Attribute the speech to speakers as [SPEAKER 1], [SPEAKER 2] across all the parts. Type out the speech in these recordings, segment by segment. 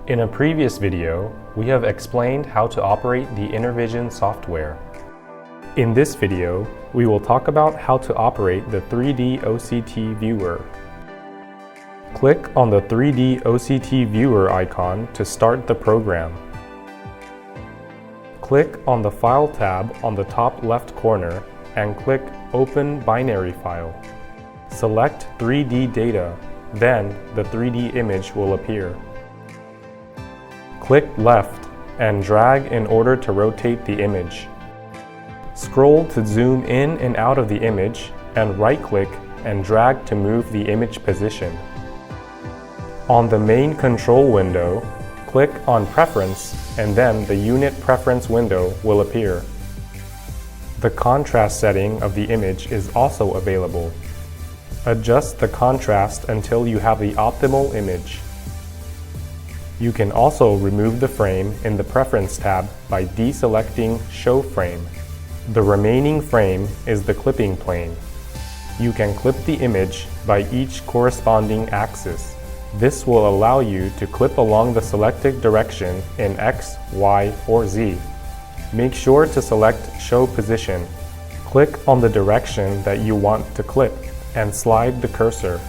[SPEAKER 1] In a previous video, we have explained how to operate the InterVision software. In this video, we will talk about how to operate the 3D OCT viewer. Click on the 3D OCT viewer icon to start the program. Click on the File tab on the top left corner and click Open Binary File. Select 3D data, then the 3D image will appear. Click left and drag in order to rotate the image. Scroll to zoom in and out of the image and right-click and drag to move the image position. On the main control window, click on Preference and then the Unit Preference window will appear. The contrast setting of the image is also available. Adjust the contrast until you have the optimal image. You can also remove the frame in the Preference tab by deselecting Show Frame. The remaining frame is the clipping plane. You can clip the image by each corresponding axis. This will allow you to clip along the selected direction in X, Y, or Z. Make sure to select Show Position. Click on the direction that you want to clip and slide the cursor.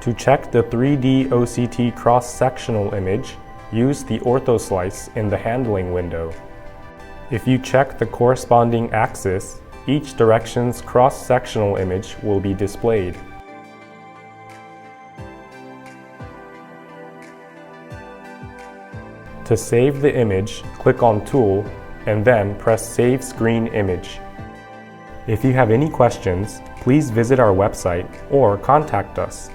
[SPEAKER 1] To check the 3D OCT cross-sectional image, use the Ortho Slice in the Handling window. If you check the corresponding axis, each direction's cross-sectional image will be displayed. To save the image, click on Tool and then press Save Screen Image. If you have any questions, please visit our website or contact us.